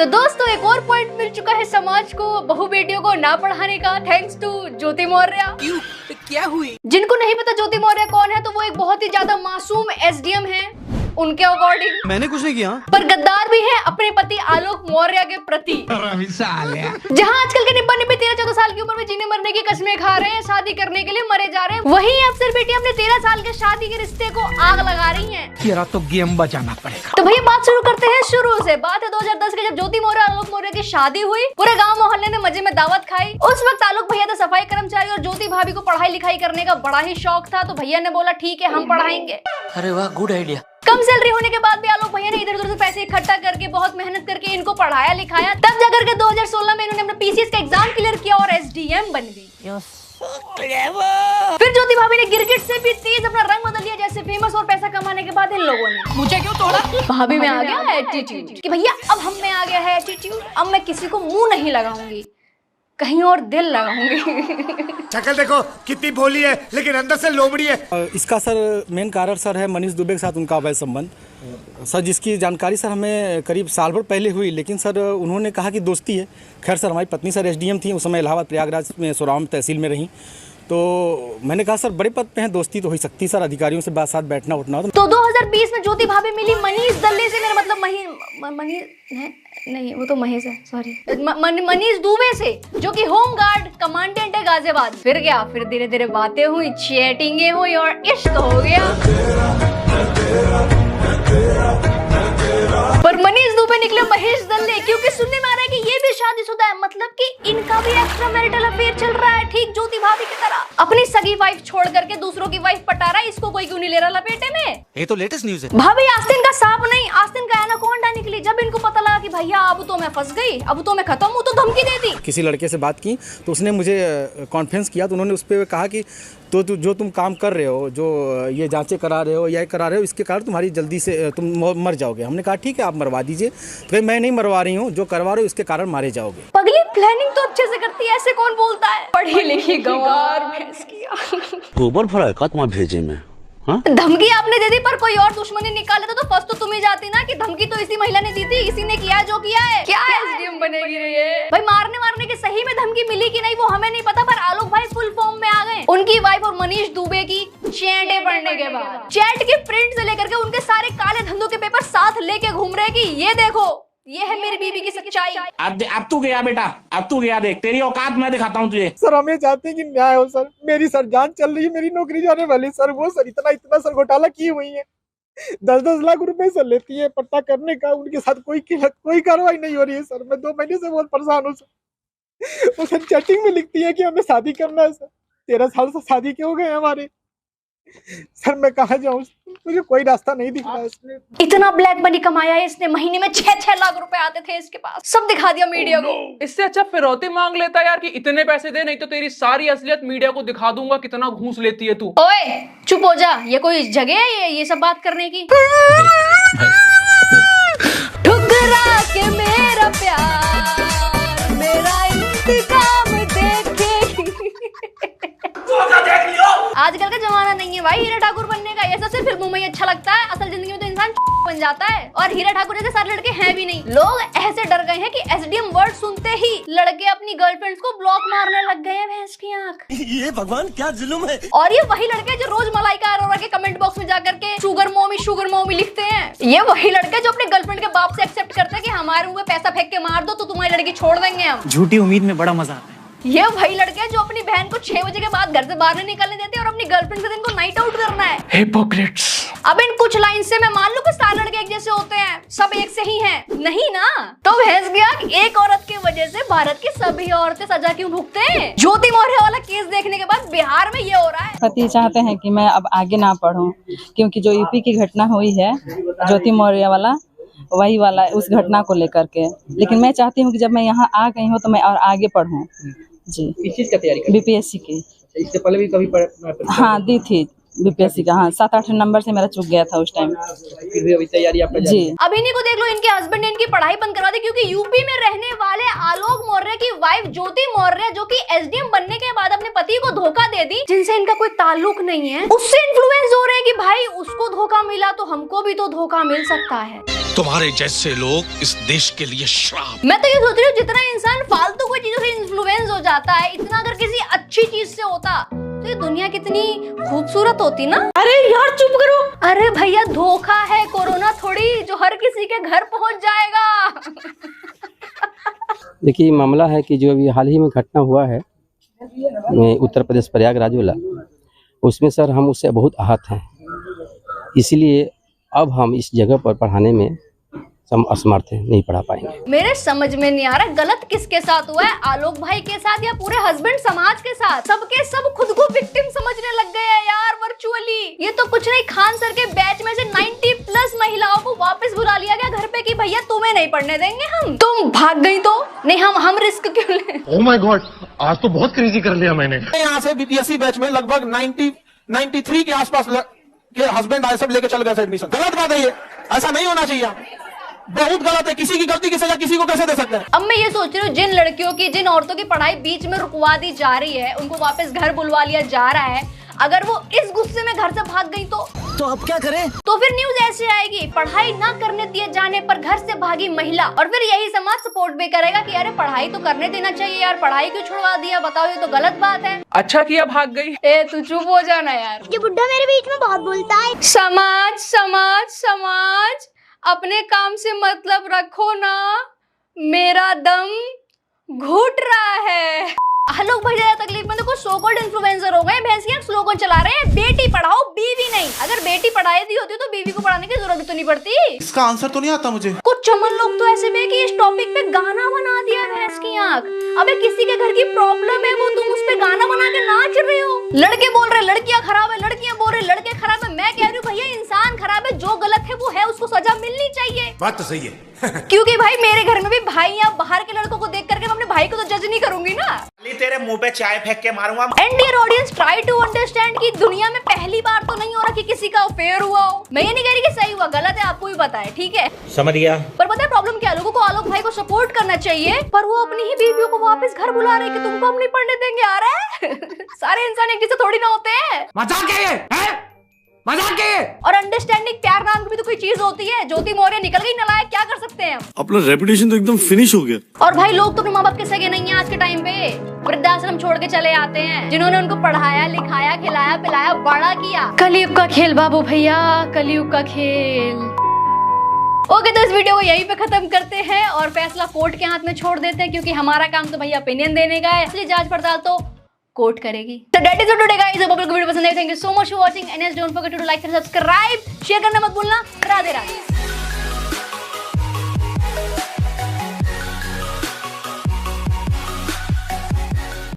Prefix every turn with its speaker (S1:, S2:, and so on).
S1: तो दोस्तों एक और पॉइंट मिल चुका है समाज को बहू बेटियों को ना पढ़ाने का, थैंक्स टू ज्योति मौर्य।
S2: क्यों? क्या हुई?
S1: जिनको नहीं पता ज्योति मौर्य कौन है, तो वो एक बहुत ही ज्यादा मासूम एसडीएम है उनके अकॉर्डिंग।
S3: मैंने कुछ नहीं किया,
S1: पर गद्दार भी है अपने पति आलोक मौर्य के प्रति। जहां आजकल के निब्बा निब्बे 13-14 साल की उम्र में जीने मरने की कस्में खा रहे हैं, शादी करने के लिए मरे जा रहे हैं, वहीं अफसर बेटी अपने 13 साल के शादी के रिश्ते को आग लगा रही है।
S3: तेरा तो गेम बजाना पड़ेगा।
S1: तो भैया बात शुरू करते हैं शुरू से। बात है 2010 के, जब ज्योति मौर्य आलोक मौर्य की शादी हुई। पूरे गांव मोहल्ले ने मजे में दावत खाई। उस वक्त आलोक भैया तो सफाई कर्मचारी और ज्योति भाभी को पढ़ाई लिखाई करने का बड़ा ही शौक था, तो भैया ने बोला ठीक है हम पढ़ाएंगे।
S2: अरे वाह, गुड आइडिया।
S1: कम सैलरी होने के बाद भी आलोक भैया ने इधर उधर से पैसे इकट्ठा करके बहुत मेहनत करके इनको पढ़ाया लिखाया। तब जाकर के 2016 में इन्होंने अपना पीसीएस का एग्जाम क्लियर किया और एसडीएम बन गई। फिर ज्योति भाभी ने गिरगिट से भी तेज अपना रंग बदल लिया, जैसे फेमस और पैसा कमाने के बाद इन लोगों ने
S2: मुझे क्यों तोड़ा?
S1: भाभी में आ गया एटीट्यूड कि भैया अब हम में आ गया है एटीट्यूड, अब मैं किसी को मुंह नहीं लगाऊंगी, कहीं और दिल लगाऊंगी।
S4: शक्ल देखो कितनी भोली है, लेकिन अंदर से लोमड़ी है।
S5: इसका सर मेन कारण सर है मनीष दुबे के साथ उनका अवैध संबंध सर, जिसकी जानकारी सर हमें करीब साल भर पहले हुई, लेकिन सर उन्होंने कहा कि दोस्ती है। खैर सर हमारी पत्नी सर एसडीएम थी, उस समय इलाहाबाद प्रयागराज में सोराम तहसील में रहीं, तो मैंने कहा सर बड़े पद पे हैं, दोस्ती तो हो सकती सर, अधिकारियों से बात साथ बैठना उठना।
S1: तो 2020 में ज्योति भाभी मिली मनीष दल्ले से, मेरा मतलब नहीं वो तो महेश है, सॉरी, मनीष दुबे से, जो कि होम गार्ड कमांडेंट है गाजियाबाद। फिर क्या, फिर धीरे धीरे बातें हुई, चैटिंगे हुई और इश्क हो गया। पर मनीष दुबे निकले महेश दल्ले, क्योंकि सुनने में आ रहा है कि ये भी शादीशुदा है, मतलब कि इनका भी एक्स्ट्रा मैरिटल अफेयर चल रहा है, ठीक ज्योति भाभी की तरह। अपनी सगी वाइफ छोड़ करके दूसरों की वाइफ पटा रहा है, इसको कोई क्यों नहीं ले रहा लपेटे में?
S3: ये तो लेटेस्ट न्यूज़ है।
S1: भाभी आस्तीन का सांप नहीं, आस्तीन का एनाकोंडा निकली। जब इनको पता लगा कि भैया अब तो मैं फंस गई, अब तो मैं खत्म हूँ, तो धमकी दे दी।
S5: किसी लड़के से बात की तो उसने मुझे कॉन्फ्रेंस किया, तो उन्होंने उस पर कहा कि तो जो तुम काम कर रहे हो, जो ये जांचें करा रहे हो या करा रहे हो, इसके कारण तुम्हारी जल्दी से तुम मर जाओगे। हमने कहा ठीक है आप मरवा दीजिए, तो मैं नहीं मरवा रही हूँ, जो करवा रहे हो इसके कारण मारे जाओगे।
S1: पगली प्लानिंग तो अच्छे से करती है, ऐसे कौन बोलता है? पढ़ी लिखी गंवार भैंस की।
S6: गोबर भरा का तुम्हारे भेजे में।
S1: धमकी आपने दे दी, पर कोई और दुश्मनी निकाले तो फर्स्ट तो तुम ही जाती ना कि धमकी तो इसी महिला ने दी थी, इसी ने किया जो किया है। क्या एसडीएम बनेगी रे ये? भाई मारने की सही में धमकी मिली कि नहीं वो हमें नहीं पता, पर आलोक भाई फुल फॉर्म में आ गए। उनकी वाइफ और मनीष दुबे की चैटें पढ़ने के बाद, चैट की प्रिंट से लेकर के उनके सारे काले धंधों के पेपर साथ लेके घूम रहे कि ये देखो ये है मेरी बीवी की सच्चाई।
S7: अब तू गया बेटा, अब तू गया, देख तेरी औकात मैं दिखाता हूँ तुझे।
S8: सर हमें चाहते हैं कि न्याय हो सर, मेरी सर जान चल रही है, मेरी नौकरी जाने वाली सर, वो सर इतना सर घोटाला की हुई है, 10-10 लाख रुपए सर लेती है पट्टा करने का, उनके साथ कोई कार्रवाई नहीं हो रही है सर। मैं 2 महीने से बहुत परेशान हूँ सर। वो सर चैटिंग में लिखती है कि हमें शादी करना है सर, 13 साल से शादी के हो गए हमारे। सर मैं कहाँ जाऊँ, मुझे कोई रास्ता नहीं दिख रहा है इसमें।
S1: इतना ब्लैक मनी कमाया है इसने, महीने में 6-6 लाख रुपए आते थे इसके पास, सब दिखा दिया मीडिया को।
S9: इससे अच्छा फिरौती मांग लेता यार कि इतने पैसे दे, नहीं तो तेरी सारी असलियत मीडिया को दिखा दूंगा कितना घूस लेती है तू।
S1: ओए चुप हो जा, ये कोई जगह है ये सब बात करने की? ठुकरा के मेरा प्यार मेरा इंतकाम देखे। आजकल का जमाना नहीं है भाई हीरा ठाकुर बनने का, ये सब सिर्फ फिल्मों में ही अच्छा लगता है, असल जिंदगी में तो इंसान बन जाता है। और हीरा ठाकुर जैसे सारे लड़के हैं भी नहीं। लोग ऐसे डर गए हैं कि एसडीएम वर्ड सुनते ही लड़के अपनी गर्लफ्रेंड्स को ब्लॉक मारने लग गए हैं, भैंस की आंख।
S6: ये भगवान क्या जुल्म है।
S1: और ये वही लड़के जो रोज मलाइका अरोरा के कमेंट बॉक्स में जाकर के शुगर मॉमी लिखते हैं। ये वही लड़के जो अपने गर्लफ्रेंड के बाप से एक्सेप्ट करते हैं कि हमारे मुंह पे पैसा फेंक के मार दो तो तुम्हारी लड़की छोड़ देंगे हम।
S3: झूठी उम्मीद में बड़ा मजा आता है।
S1: ये वही लड़के जो अपनी बहन को 6 बजे के बाद घर से बाहर नहीं निकलने देते और अपनी गर्लफ्रेंड के दिन को नाइट आउट करना है।
S9: हिपोक्रेट्स।
S1: अब इन कुछ लाइन से मैं मान लूं कि सारे लड़के एक जैसे होते हैं, सब एक से ही हैं, नहीं ना? तो भैंस गया एक औरत की वजह से भारत की सभी औरतें सजा क्यों भुगते हैं? ज्योति मौर्य वाला केस देखने के बाद बिहार में ये हो रहा है।
S10: पति चाहते हैं कि मैं अब आगे ना पढूं, क्योंकि जो यूपी की घटना हुई है ज्योति मौर्य वाला, वही वाला उस घटना को लेकर के, लेकिन मैं चाहती हूँ कि जब मैं यहाँ आ गई हूँ तो मैं और आगे पढूं। जी,
S8: किस चीज का तैयारी कर?
S10: बीपीएससी की।
S8: इससे पहले भी कभी
S10: हाँ दी थी बीपीएससी का, हाँ 7-8 नंबर से मेरा चूक गया था उस टाइम।
S8: फिर भी अभी तैयारी आपका
S10: जी।
S1: अब इन्हीं को देख लो, इनके हस्बैंड ने इनकी पढ़ाई बंद करवा दी, क्योंकि यूपी में रहने वाले आलोक मौर्य की वाइफ ज्योति मौर्य, जो कि एसडीएम बनने के बाद अपने पति को धोखा दे दी, जिनसे इनका कोई ताल्लुक नहीं है, उससे इन्फ्लुएंस हो रहे हैं कि भाई उसको धोखा मिला तो हमको भी तो धोखा मिल सकता है।
S4: तुम्हारे जैसे लोग इस देश के लिए श्राप।
S1: मैं तो ये सोच रही हूँ जितना इंसान फालतू कोई चीजों से इन्फ्लुएंस हो जाता है, इतना अगर किसी अच्छी चीज से होता तो ये दुनिया कितनी खूबसूरत होती ना। अरे यार चुप करो। अरे भैया धोखा है, कोरोना थोड़ी जो हर किसी के घर पहुंच जाएगा।
S11: देखिए मामला है कि जो अभी हाल ही में घटना हुआ है उत्तर प्रदेश प्रयागराज वाला, उसमें सर हम उससे बहुत आहत हैं। इसलिए अब हम इस जगह पर पढ़ाने में हम असमर्थ हैं, नहीं पढ़ा पाएंगे।
S1: मेरे समझ में नहीं आ रहा गलत किसके साथ हुआ है, आलोक भाई के साथ या पूरे हस्बैंड समाज के साथ? सबके सब खुद को विक्टिम समझने लग गए हैं यार वर्चुअली। ये तो कुछ नहीं, खान सर के बैच में से 90+ महिलाओं को वापस बुला लिया गया घर पे कि भैया तुम्हें नहीं पढ़ने देंगे हम, तुम भाग गई तो नहीं, हम रिस्क क्यों लें?
S4: ओह माय गॉड, आज तो बहुत क्रेजी कर लिया मैंने।
S8: यहाँ से बीपीएससी बैच में लगभग 93 के आसपास के हस्बैंड आए, सब लेके चल गए एडमिशन। गलत बात है ये, ऐसा नहीं होना चाहिए, बहुत गलत है। किसी की गलती की सजा किसी को कैसे दे सकते हैं?
S1: अब मैं ये सोच रही हूँ जिन लड़कियों की, जिन औरतों की पढ़ाई बीच में रुकवा दी जा रही है, उनको वापस घर बुलवा लिया जा रहा है, अगर वो इस गुस्से में घर से भाग गई तो
S2: अब क्या करें?
S1: तो फिर न्यूज ऐसे आएगी, पढ़ाई ना करने दिए जाने पर घर से भागी महिला, और फिर यही समाज सपोर्ट भी करेगा कि अरे पढ़ाई तो करने देना चाहिए यार, पढ़ाई क्यों छुड़वा दिया? बताओ, ये तो गलत बात है।
S9: अच्छा किया भाग गई।
S1: ए तू चुप हो जाना यार,
S12: ये बुड्ढा मेरे बीच में बहुत बोलता है।
S1: समाज समाज समाज, अपने काम से मतलब रखो ना, मेरा दम घुट रहा है। आलोक भाई ज्यादा तकलीफ में, देखो सो कॉल्ड इन्फ्लुएंसर हो गए, भैंसियां स्लोगन चला रहे हैं, बेटी पढ़ाओ बीवी नहीं। अगर बेटी पढ़ाई दी होती तो बीवी को पढ़ाने की जरूरत तो नहीं पड़ती।
S8: इसका आंसर तो नहीं आता मुझे।
S1: कुछ चमन लोग तो ऐसे भी कि इस टॉपिक पे गाना बना दिया भैंस की आंख। अबे किसी के घर की प्रॉब्लम है, वो तुम उस पे गाना बना के नाच रहे हो। लड़के बोल रहे लड़कियां खराब है, लड़कियां बोल रहे लड़के खराब है। मैं कह रही हूँ भैया इंसान खराब है, जो गलत है वो है, उसको सजा मिलनी चाहिए।
S4: बात तो सही है।
S1: क्योंकि भाई मेरे घर में भी भाई या बाहर के लड़कों को देख करके मैं अपने भाई को तो जज नहीं करूंगी ना।
S6: तेरे मुंह पे चाय फेंक के मारूंगा।
S1: And dear audience, try to understand कि दुनिया में पहली बार तो नहीं हो रहा कि किसी का अफेयर हुआ हो। मैं ये नहीं कह रही कि सही हुआ गलत है, आपको भी पता है, ठीक है,
S6: समझ गया।
S1: पर पता है प्रॉब्लम क्या है, लोगों को आलोक भाई को सपोर्ट करना चाहिए, पर वो अपनी ही बीवियों को वापस घर बुला रहे कि तुमको हम नहीं पढ़ने देंगे। आ रहा है सारे इंसान एक जैसे थोड़ी ना होते हैं।
S8: मजाक है मजाक है।
S1: और अंडरस्टैंडिंग प्यार नाम की भी तो कोई चीज होती है। ज्योति मौर्य निकल गई नलायक, क्या कर सकते हैं हम?
S6: अपना रेपुटेशन तो एकदम फिनिश हो गया।
S1: और भाई लोग तो अपने माँ बाप के सगे नहीं है आज के टाइम पे, वृद्धाश्रम छोड़ के चले आते हैं जिन्होंने उनको पढ़ाया लिखाया खिलाया पिलाया बड़ा किया। कलयुग का खेल बाबू भैया, कलयुग का खेल। ओके तो इस वीडियो को यहीं पे खत्म करते हैं और फैसला कोर्ट के हाथ में छोड़ देते हैं, क्योंकि हमारा काम तो भैया ओपिनियन देने का है, इसलिए जांच पड़ताल तो कोर्ट करेगी। तो that is it today guys, अगर आपको वीडियो पसंद आई thank you so much for watching and don't forget to like and subscribe, share करना मत भूलना। राधे राधे।